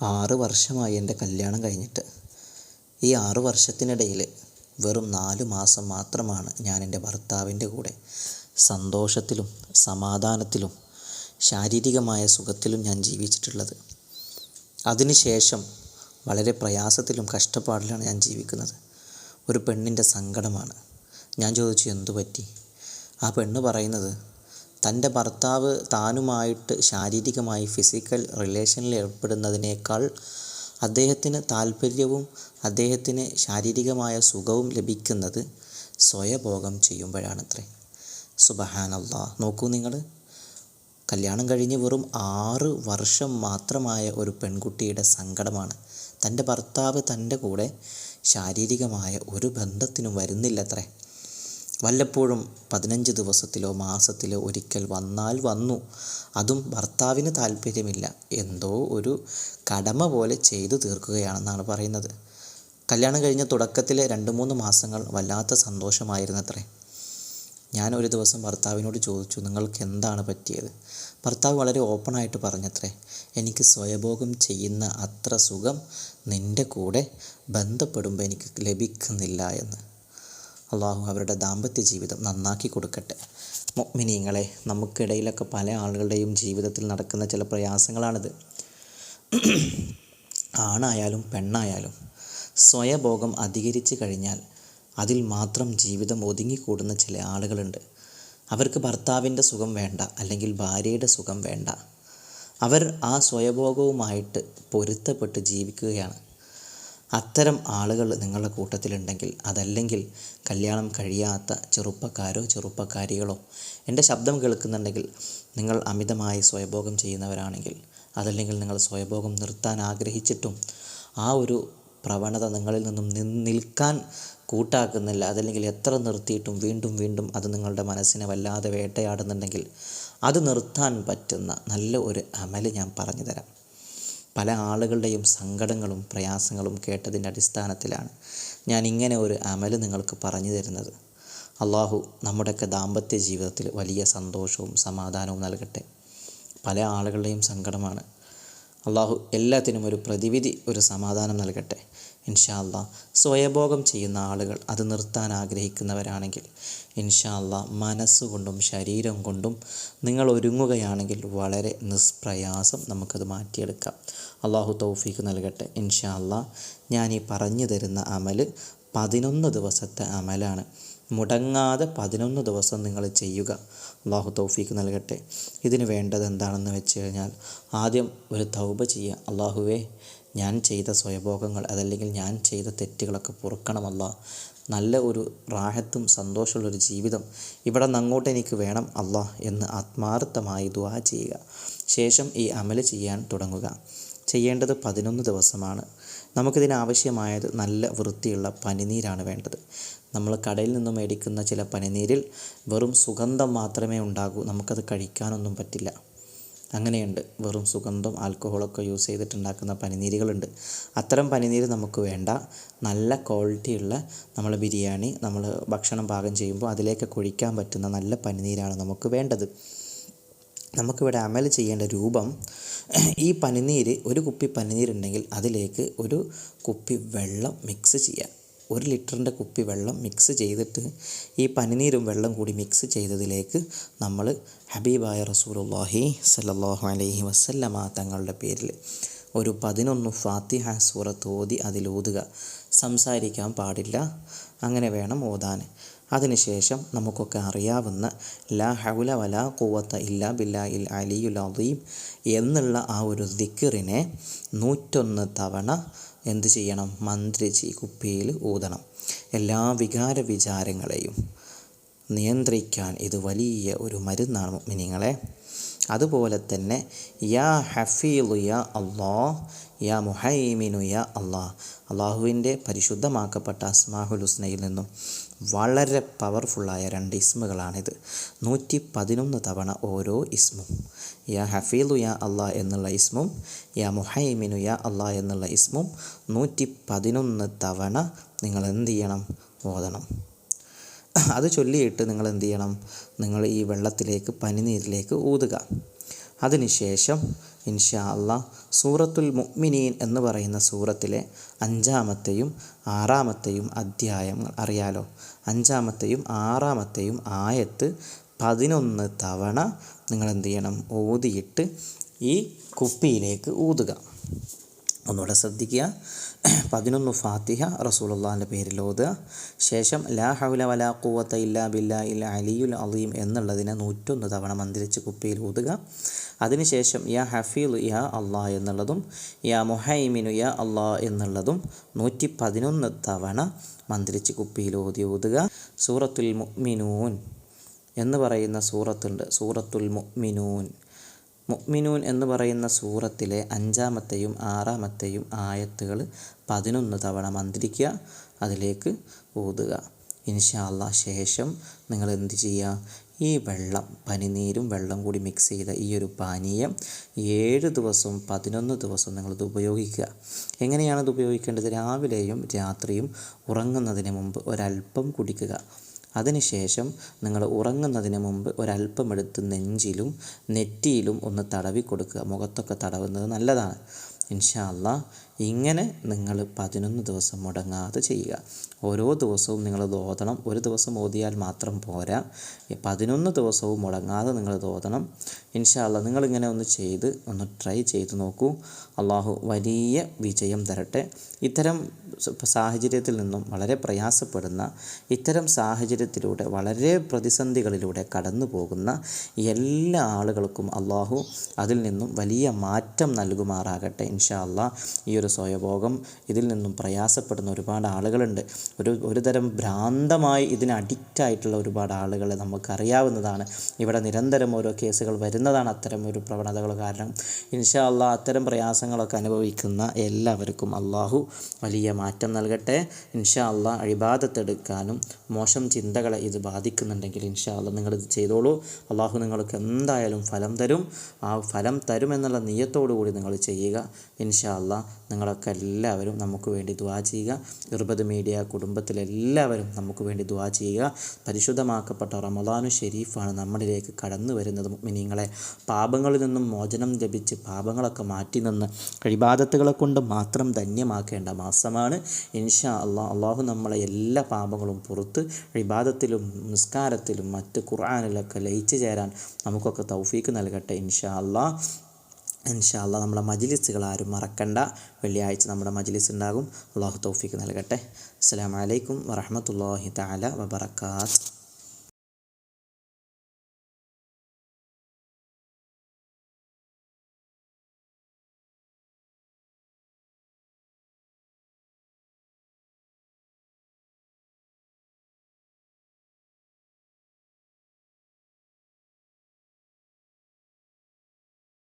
6 വർഷമായി എൻ്റെ കല്യാണം കഴിഞ്ഞിട്ട്. ഈ 6 വർഷത്തിനിടയിൽ വെറും 4 മാസം മാത്രമാണ് ഞാൻ എൻ്റെ ഭർത്താവിൻ്റെ കൂടെ സന്തോഷത്തിലും സമാധാനത്തിലും ശാരീരികമായ സുഖത്തിലും ഞാൻ ജീവിച്ചിട്ടുള്ളത്. അതിനുശേഷം വളരെ പ്രയാസത്തിലും കഷ്ടപ്പാടിലാണ് ഞാൻ ജീവിക്കുന്നത്. ഒരു പെണ്ണിൻ്റെ സങ്കടമാണ്. ഞാൻ ചോദിച്ചു, എന്തു പറ്റി? ആ പെണ്ണ് പറയുന്നത്, തൻ്റെ ഭർത്താവ് താനുമായിട്ട് ശാരീരികമായി ഫിസിക്കൽ റിലേഷനിൽ ഏർപ്പെടുന്നതിനേക്കാൾ അദ്ദേഹത്തിന് താല്പര്യവും അദ്ദേഹത്തിന് ശാരീരികമായ സുഖവും ലഭിക്കുന്നത് സ്വയഭോഗം ചെയ്യുമ്പോഴാണത്രേ. സുബ്ഹാനല്ലാഹ്. നോക്കൂ നിങ്ങൾ, കല്യാണം കഴിഞ്ഞ് വെറും 6 വർഷം മാത്രമായ ഒരു പെൺകുട്ടിയുടെ സങ്കടമാണ്. തൻ്റെ ഭർത്താവ് തൻ്റെ കൂടെ ശാരീരികമായ ഒരു ബന്ധത്തിനും വരുന്നില്ലത്രേ. വല്ലപ്പോഴും 15 ദിവസത്തിലോ മാസത്തിലോ ഒരിക്കൽ വന്നാൽ വന്നു. അതും ഭർത്താവിന് താല്പര്യമില്ല, എന്തോ ഒരു കടമ പോലെ ചെയ്തു തീർക്കുകയാണെന്നാണ് പറയുന്നത്. കല്യാണം കഴിഞ്ഞ തുടക്കത്തിലെ 2-3 മാസങ്ങൾ വല്ലാത്ത സന്തോഷമായിരുന്നത്രേ. ഞാൻ ഒരു ദിവസം ഭർത്താവിനോട് ചോദിച്ചു, നിങ്ങൾക്ക് എന്താണ് പറ്റിയത്? ഭർത്താവ് വളരെ ഓപ്പണായിട്ട് പറഞ്ഞത്രേ, എനിക്ക് സ്വയഭോഗം ചെയ്യുന്ന അത്ര സുഖം നിൻ്റെ കൂടെ ബന്ധപ്പെടുമ്പോൾ എനിക്ക് ലഭിക്കുന്നില്ല എന്ന്. അള്ളാഹു അവരുടെ ദാമ്പത്യ ജീവിതം നന്നാക്കി കൊടുക്കട്ടെ. മുഅ്മിനീങ്ങളെ, നമുക്കിടയിലൊക്കെ പല ആളുകളുടെയും ജീവിതത്തിൽ നടക്കുന്ന ചില പ്രയാസങ്ങളാണിത്. ആണായാലും പെണ്ണായാലും സ്വയഭോഗം അധികരിച്ച് കഴിഞ്ഞാൽ അതിൽ മാത്രം ജീവിതം ഒതുങ്ങിക്കൂടുന്ന ചില ആളുകളുണ്ട്. അവർക്ക് ഭർത്താവിൻ്റെ സുഖം വേണ്ട, അല്ലെങ്കിൽ ഭാര്യയുടെ സുഖം വേണ്ട. അവർ ആ സ്വയഭോഗവുമായിട്ട് പൊരുത്തപ്പെട്ട് ജീവിക്കുകയാണ്. അത്തരം ആളുകൾ നിങ്ങളുടെ കൂട്ടത്തിലുണ്ടെങ്കിൽ, അതല്ലെങ്കിൽ കല്യാണം കഴിയാത്ത ചെറുപ്പക്കാരോ ചെറുപ്പക്കാരികളോ എൻ്റെ ശബ്ദം കേൾക്കുന്നുണ്ടെങ്കിൽ, നിങ്ങൾ അമിതമായി സ്വയഭോഗം ചെയ്യുന്നവരാണെങ്കിൽ, അതല്ലെങ്കിൽ നിങ്ങൾ സ്വയഭോഗം നിർത്താൻ ആഗ്രഹിച്ചിട്ടും ആ ഒരു പ്രവണത നിങ്ങളിൽ നിന്നും നിൽക്കാൻ കൂട്ടാക്കുന്നില്ല, അതല്ലെങ്കിൽ എത്ര നിർത്തിയിട്ടും വീണ്ടും വീണ്ടും അത് നിങ്ങളുടെ മനസ്സിനെ വല്ലാതെ വേട്ടയാടുന്നുണ്ടെങ്കിൽ, അത് നിർത്താൻ പറ്റുന്ന നല്ല ഒരു അമല് ഞാൻ പറഞ്ഞു തരാം. പല ആളുകളുടെയും സങ്കടങ്ങളും പ്രയാസങ്ങളും കേട്ടതിൻ്റെ അടിസ്ഥാനത്തിലാണ് ഞാൻ ഇങ്ങനെ ഒരു അമല് നിങ്ങൾക്ക് പറഞ്ഞു തരുന്നത്. അള്ളാഹു നമ്മുടെയൊക്കെ ദാമ്പത്യ ജീവിതത്തിൽ വലിയ സന്തോഷവും സമാധാനവും നൽകട്ടെ. പല ആളുകളുടെയും സങ്കടമാണ്. അള്ളാഹു എല്ലാത്തിനും ഒരു പ്രതിവിധി, ഒരു സമാധാനം നൽകട്ടെ. ഇൻഷാ അല്ലാഹ്. സ്വയഭോഗം ചെയ്യുന്ന ആളുകൾ അത് നിർത്താൻ ആഗ്രഹിക്കുന്നവരാണെങ്കിൽ ഇൻഷാ അല്ലാഹ് മനസ്സുകൊണ്ടും ശരീരം കൊണ്ടും നിങ്ങൾ ഒരുങ്ങുകയാണെങ്കിൽ വളരെ നിഷ്പ്രയാസം നമുക്കത് മാറ്റിയെടുക്കാം. അള്ളാഹു തൗഫീഖ് നൽകട്ടെ. ഇൻഷാ അല്ലാഹ് ഞാൻ ഈ പറഞ്ഞു തരുന്ന അമല് 11 ദിവസത്തെ അമലാണ്. മുടങ്ങാതെ 11 ദിവസം നിങ്ങൾ ചെയ്യുക. അള്ളാഹു തൗഫീഖ് നൽകട്ടെ. ഇതിന് വേണ്ടത് എന്താണെന്ന് വെച്ച് കഴിഞ്ഞാൽ, ആദ്യം ഒരു തൗബ ചെയ്യുക. അള്ളാഹുവേ, ഞാൻ ചെയ്ത സ്വയഭോഗങ്ങൾ, അതല്ലെങ്കിൽ ഞാൻ ചെയ്ത തെറ്റുകളൊക്കെ പൊറുക്കണമല്ല. നല്ല ഒരു റാഹത്തും സന്തോഷമുള്ളൊരു ജീവിതം ഇവിടെ നിന്ന് അങ്ങോട്ട് എനിക്ക് വേണം അല്ലാഹ് എന്ന് ആത്മാർത്ഥമായി ദുആ ചെയ്യുക. ശേഷം ഈ അമല് ചെയ്യാൻ തുടങ്ങുക. ചെയ്യേണ്ടത് 11 ദിവസമാണ്. നമുക്കിതിനാവശ്യമായത് നല്ല വൃത്തിയുള്ള പനിനീരാണ് വേണ്ടത്. നമ്മൾ കടയിൽ നിന്നും മേടിക്കുന്ന ചില പനിനീരിൽ വെറും സുഗന്ധം മാത്രമേ ഉണ്ടാകൂ, നമുക്കത് കഴിക്കാനൊന്നും പറ്റില്ല. അങ്ങനെയുണ്ട്. വെറും സുഗന്ധം, ആൽക്കഹോളൊക്കെ യൂസ് ചെയ്തിട്ടുണ്ടാക്കുന്ന പനിനീരുകളുണ്ട്. അത്തരം പനിനീര് നമുക്ക് വേണ്ട. നല്ല ക്വാളിറ്റിയുള്ള നമ്മൾ ബിരിയാണി, നമ്മൾ ഭക്ഷണം പാകം ചെയ്യുമ്പോൾ അതിലേക്ക് ഒഴിക്കാൻ പറ്റുന്ന നല്ല പനിനീരാണ് നമുക്ക് വേണ്ടത്. നമുക്കിവിടെ അമൽ ചെയ്യേണ്ട രൂപം, ഈ പനിനീര്, ഒരു കുപ്പി പനിനീരുണ്ടെങ്കിൽ അതിലേക്ക് ഒരു കുപ്പി വെള്ളം മിക്സ് ചെയ്യുക. 1 ലിറ്ററിൻ്റെ കുപ്പി വെള്ളം മിക്സ് ചെയ്തിട്ട് ഈ പനിനീരും വെള്ളം കൂടി മിക്സ് ചെയ്തതിലേക്ക് നമ്മൾ ഹബീബായ റസൂലുള്ളാഹി സ്വല്ലല്ലാഹു അലൈഹി വസല്ലമ തങ്ങളുടെ പേരിൽ ഒരു 11 ഫാത്തിഹ സൂറത്ത് ഓതി അതിലൂതുക. സംസാരിക്കാൻ പാടില്ല, അങ്ങനെ വേണം ഓതാൻ. അതിനുശേഷം നമുക്കൊക്കെ അറിയാവുന്ന ലാ ഹൗല വലാ ഖുവത ഇല്ലാ ബില്ലാഹിൽ അലിയുൽ അദീം എന്നുള്ള ആ ഒരു ദിക്റിനെ 101 തവണ എന്ത് ചെയ്യണം? മന്ത്രിച്ച് കുപ്പിയിൽ ഊതണം. എല്ലാ വികാര വിചാരങ്ങളെയും നിയന്ത്രിക്കാൻ ഇത് വലിയ ഒരു മരുന്നാണ് മുഅ്മിനീങ്ങളെ. അതുപോലെ തന്നെ യാ ഹഫീളു യാ അല്ലാഹ്, യാ മുഹൈമിനു യാ അല്ലാഹ്, അള്ളാഹുവിൻ്റെ പരിശുദ്ധമാക്കപ്പെട്ട അസ്മാഉൽ ഹുസ്നയിൽ നിന്നും വളരെ പവർഫുള്ളായ 2 ഇസ്മുകളാണിത്. 111 തവണ ഓരോ ഇസ്മും, യാ ഹഫീളു യാ അല്ലാഹ് എന്നുള്ള ഇസ്മും യാ മുഹൈമിനു യാ അല്ലാഹ് എന്നുള്ള ഇസ്മും 111 തവണ നിങ്ങൾ എന്ത് ചെയ്യണം? ഓതണം. അത് ചൊല്ലിയിട്ട് നിങ്ങൾ എന്ത് ചെയ്യണം? നിങ്ങൾ ഈ വെള്ളത്തിലേക്ക്, പനിനീരിലേക്ക് ഊതുക. അതിനുശേഷം ഇൻഷാ അല്ലാഹ് സൂറത്തുൽ മുഅ്മിനീൻ എന്ന് പറയുന്ന സൂറത്തിലെ 5-മത്തെയും 6-മത്തെയും അധ്യായങ്ങൾ അറിയാലോ. 5-മത്തെയും 6-മത്തെയും ആയത്ത് 11 തവണ നിങ്ങൾ എന്ത് ചെയ്യണം, ഓതിയിട്ട് ഈ കുപ്പിയിലേക്ക് ഊതുക. ഒന്നുകൂടെ ശ്രദ്ധിക്കുക. 11 ഫാത്തിഹ റസൂലുള്ളാഹിൻ്റെ പേരിൽ ഓതുക. ശേഷം ലാ ഹൗല വലാ ഖുവത ഇല്ലാ ബില്ലാഹിൽ അലിയുൽ അളീം എന്നുള്ളതിനെ 101 തവണ മന്ത്രിച്ച് കുപ്പിയിൽ ഊതുക. അതിനുശേഷം യാ ഹഫീദ് യാ അള്ളാഹ് എന്നുള്ളതും യാ മുഹൈമിനു യാ അള്ളാഹ് എന്നുള്ളതും 111 തവണ മന്ത്രിച്ച് കുപ്പിയിൽ ഊതുക. സൂറത്തുൽ മുഅ്മിനൂൻ എന്ന് പറയുന്ന സൂറത്തുണ്ട്, സൂറത്തുൽ മുഅ്മിനൂൻ. മുഅ്മിനൂൻ എന്ന് പറയുന്ന സൂറത്തിലെ 5-മത്തെയും 6-മത്തെയും ആയത്തുകൾ 11 തവണ മന്ത്രിക്കുക, അതിലേക്ക് ഊതുക. ഇൻഷാ അല്ലാഹ് ശേഷം നിങ്ങൾ എന്ത് ചെയ്യുക, ഈ വെള്ളം, പനിനീരും വെള്ളം കൂടി മിക്സ് ചെയ്ത ഈ ഒരു പാനീയം 7 ദിവസവും 11 ദിവസവും നിങ്ങളിത് ഉപയോഗിക്കുക. എങ്ങനെയാണിത് ഉപയോഗിക്കേണ്ടത്? രാവിലെയും രാത്രിയും ഉറങ്ങുന്നതിന് മുമ്പ് ഒരല്പം കുടിക്കുക. അതിനുശേഷം നിങ്ങൾ ഉറങ്ങുന്നതിന് മുമ്പ് ഒരല്പം എടുത്ത് നെഞ്ചിലും നെറ്റിയിലും ഒന്ന് തടവി കൊടുക്കുക. മുഖത്തൊക്കെ തടവുന്നത് നല്ലതാണ്. ഇൻഷാ അല്ലാഹ് ഇങ്ങനെ നിങ്ങൾ 11 ദിവസം മുടങ്ങാതെ ചെയ്യുക. ഓരോ ദിവസവും നിങ്ങളത് ഓതണം. ഒരു ദിവസം ഓതിയാൽ മാത്രം പോരാ, 11 ദിവസവും മുടങ്ങാതെ നിങ്ങളത് ഓതണം. ഇൻഷാ അല്ലാഹ് നിങ്ങളിങ്ങനെ ഒന്ന് ട്രൈ ചെയ്ത് നോക്കൂ. അള്ളാഹു വലിയ വിജയം തരട്ടെ. ഇത്തരം സാഹചര്യത്തിൽ നിന്നും വളരെ പ്രയാസപ്പെടുന്ന, ഇത്തരം സാഹചര്യത്തിലൂടെ വളരെ പ്രതിസന്ധികളിലൂടെ കടന്നു പോകുന്ന എല്ലാ ആളുകൾക്കും അള്ളാഹു അതിൽ നിന്നും വലിയ മാറ്റം നൽകുമാറാകട്ടെ. ഇൻഷാ അല്ലാഹ് ഈ ഒരു സ്വയഭോഗം ഇതിൽ നിന്നും പ്രയാസപ്പെടുന്ന ഒരുപാട് ആളുകളുണ്ട്. ഒരു തരം ഭ്രാന്തമായി ഇതിന് അഡിക്റ്റായിട്ടുള്ള ഒരുപാട് ആളുകളെ നമുക്കറിയാവുന്നതാണ്. ഇവിടെ നിരന്തരം ഓരോ കേസുകൾ വരുന്നതാണ് അത്തരം ഒരു പ്രവണതകൾ കാരണം. ഇൻഷാ അല്ലാഹ് അത്തരം പ്രയാസങ്ങളൊക്കെ അനുഭവിക്കുന്ന എല്ലാവർക്കും അള്ളാഹു വലിയ മാറ്റം നൽകട്ടെ. ഇൻഷാ അല്ലാഹ് ഇബാദത്തെടുക്കാനും മോശം ചിന്തകളെ ഇത് ബാധിക്കുന്നുണ്ടെങ്കിൽ ഇൻഷാ അല്ലാഹ് നിങ്ങളിത് ചെയ്തോളൂ. അള്ളാഹു നിങ്ങൾക്ക് എന്തായാലും ഫലം തരും. ആ ഫലം തരുമെന്നുള്ള നിയ്യത്തോടു കൂടി നിങ്ങൾ ചെയ്യുക. ഇൻഷാ അല്ലാഹ് നിങ്ങളൊക്കെ എല്ലാവരും നമുക്ക് വേണ്ടി ദുആ ചെയ്യുക. ഇർബദ് മീഡിയ കുടുംബത്തിലെല്ലാവരും നമുക്ക് വേണ്ടി ദുആ ചെയ്യുക. പരിശുദ്ധമാക്കപ്പെട്ട റമളാനു ശരീഫാണ് നമ്മളിലേക്ക് കടന്നു വരുന്നത്. മുഅ്മിനീങ്ങളെ, പാപങ്ങളിൽ നിന്നും മോചനം ലഭിച്ച് പാപങ്ങളൊക്കെ മാറ്റി നിന്ന് ഇബാദത്തുകളെ കൊണ്ട് മാത്രം ധന്യമാക്കേണ്ട മാസമാണ്. ഇൻഷാ അല്ലാഹ് അള്ളാഹു നമ്മളെ എല്ലാ പാപങ്ങളും പുറത്ത് ഇബാദത്തിലും നിസ്കാരത്തിലും മറ്റ് ഖുർആനിലൊക്കെ ലയിച്ചു ചേരാൻ നമുക്കൊക്കെ തൗഫീക്ക് നൽകട്ടെ. ഇൻഷാ അല്ലാഹ് നമ്മളെ മജ്ലിസുകൾ ആരും മറക്കണ്ട. വെള്ളിയാഴ്ച നമ്മുടെ മജ്ലിസ് ഉണ്ടാകും. അള്ളാഹു തൗഫീക്ക് നൽകട്ടെ. അസ്സലാമു അലൈക്കും വറഹ്മത്തുള്ളാഹി തആല വബറകാതുഹു.